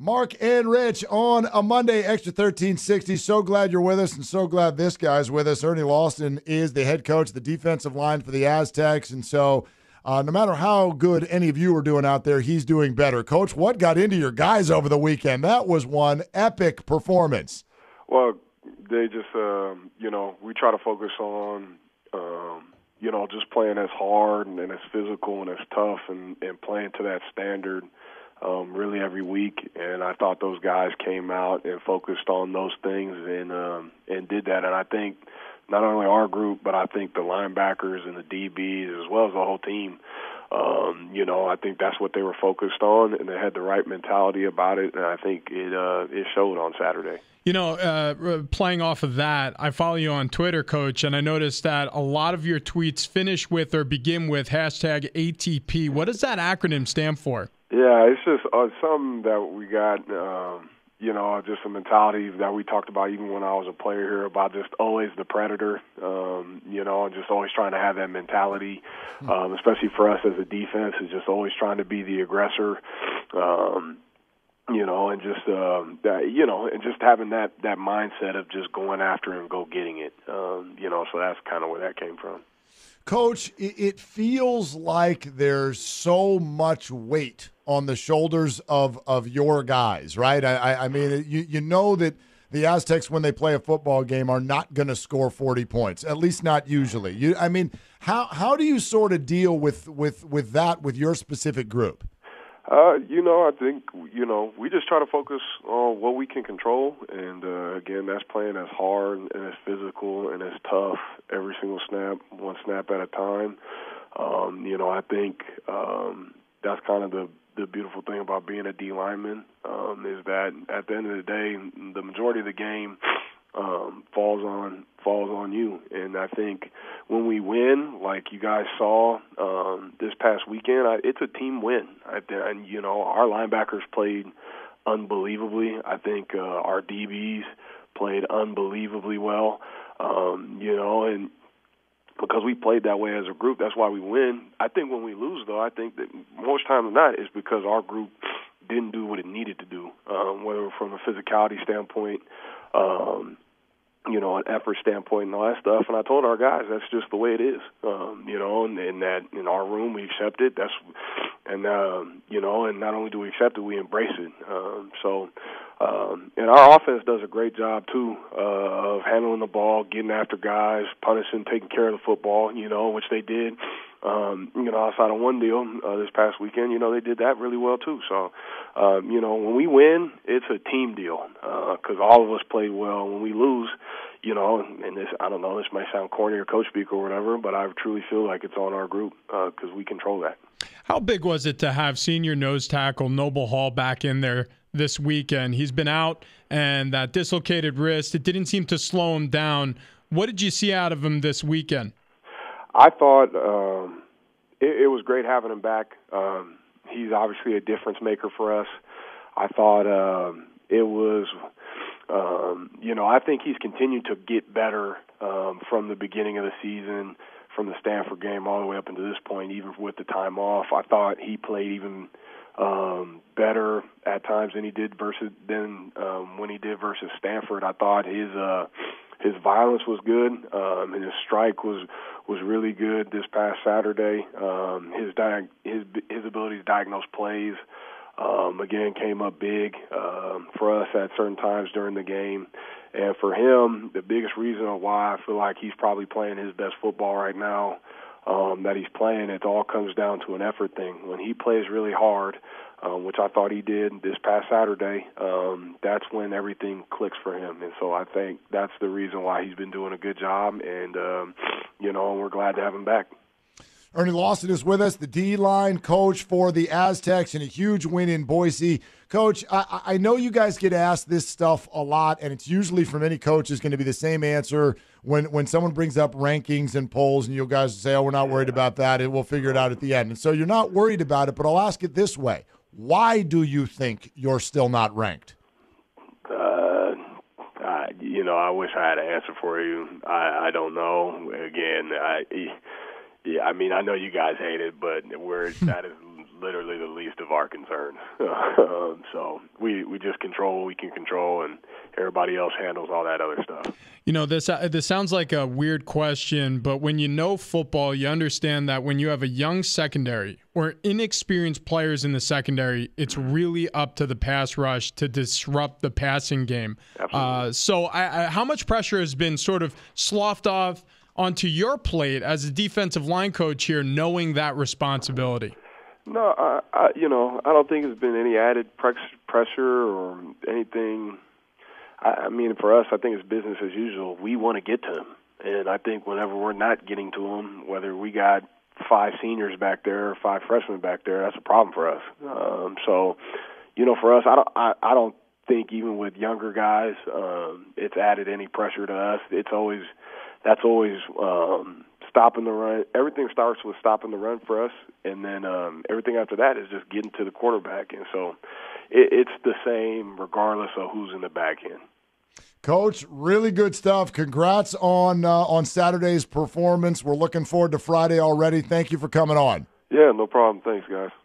Mark and Rich on a Monday, Xtra 1360. So glad you're with us and so glad this guy's with us. Ernie Lawson is the head coach of the defensive line for the Aztecs. And so no matter how good any of you are doing out there, he's doing better. Coach, what got into your guys over the weekend? That was one epic performance. Well, they just, we try to focus on, just playing as hard and as physical and as tough and playing to that standard. Really every week, and I thought those guys came out and focused on those things and did that. And I think not only our group, but I think the linebackers and the DBs as well as the whole team, I think that's what they were focused on, and they had the right mentality about it, and I think it showed on Saturday. Playing off of that, I follow you on Twitter, Coach, and I noticed that a lot of your tweets finish with or begin with hashtag ATP. What does that acronym stand for? Yeah, it's just something that we got, just a mentality that we talked about even when I was a player here about just always the predator, and just always trying to have that mentality, especially for us as a defense, is just always trying to be the aggressor, and just having that mindset of just going after and go getting it, so that's kind of where that came from. Coach, it feels like there's so much weight on the shoulders of your guys, right? I mean, you know that the Aztecs, when they play a football game, are not going to score 40 points, at least not usually. How do you sort of deal with that with your specific group? I think, we just try to focus on what we can control. And, again, that's playing as hard and as physical and as tough every single snap, one snap at a time. I think that's kind of the beautiful thing about being a D lineman, is that at the end of the day, the majority of the game falls on you. And I think when we win, like you guys saw this past weekend, it's a team win. And our linebackers played unbelievably. I think our DBs played unbelievably well. And because we played that way as a group, that's why we win. I think when we lose, though, I think that most times than not, it's because our group didn't do what it needed to do, whether from a physicality standpoint, an effort standpoint and all that stuff. And I told our guys that's just the way it is, and that in our room we accept it. And not only do we accept it, we embrace it. And our offense does a great job, too, of handling the ball, getting after guys, punishing, taking care of the football, which they did. Outside of one deal this past weekend, they did that really well, too. So, when we win, it's a team deal because all of us played well. When we lose, and this, I don't know, this might sound corny or coach speak or whatever, but I truly feel like it's on our group because we control that. How big was it to have senior nose tackle Noble Hall back in there this weekend? He's been out, and that dislocated wrist, it didn't seem to slow him down. What did you see out of him this weekend? I thought it was great having him back. He's obviously a difference maker for us. I thought it was, I think he's continued to get better from the beginning of the season, from the Stanford game all the way up into this point, even with the time off. I thought he played even better at times than he did when he did versus Stanford. I thought his violence was good, and his strike was really good this past Saturday. His ability to diagnose plays again came up big for us at certain times during the game. And for him, the biggest reason why I feel like he's probably playing his best football right now that he's playing, it all comes down to an effort thing. When he plays really hard, which I thought he did this past Saturday, that's when everything clicks for him. And so I think that's the reason why he's been doing a good job, and we're glad to have him back. Ernie Lawson is with us, the D-line coach for the Aztecs, and a huge win in Boise. Coach, I know you guys get asked this stuff a lot, and it's usually from any coach is going to be the same answer when someone brings up rankings and polls, and you guys say, we're not worried about that, and we'll figure it out at the end. And so you're not worried about it, but I'll ask it this way. Why do you think you're still not ranked? I wish I had an answer for you. I don't know. Again, I know you guys hate it, but that is literally the least of our concerns. So we just control what we can control, and everybody else handles all that other stuff. You know, this sounds like a weird question, but when you know football, you understand that when you have a young secondary or inexperienced players in the secondary, it's really up to the pass rush to disrupt the passing game. So how much pressure has been sort of sloughed off onto your plate as a defensive line coach here, knowing that responsibility? No, I don't think it's been any added pressure or anything. I mean, for us, I think it's business as usual. We want to get to them, and I think whenever we're not getting to them, whether we got 5 seniors back there or 5 freshmen back there, that's a problem for us. So, for us, I don't think even with younger guys, it's added any pressure to us. That's always stopping the run. Everything starts with stopping the run for us, and then everything after that is just getting to the quarterback. And so it's the same regardless of who's in the back end. Coach, really good stuff. Congrats on Saturday's performance. We're looking forward to Friday already. Thank you for coming on. Yeah, no problem. Thanks, guys.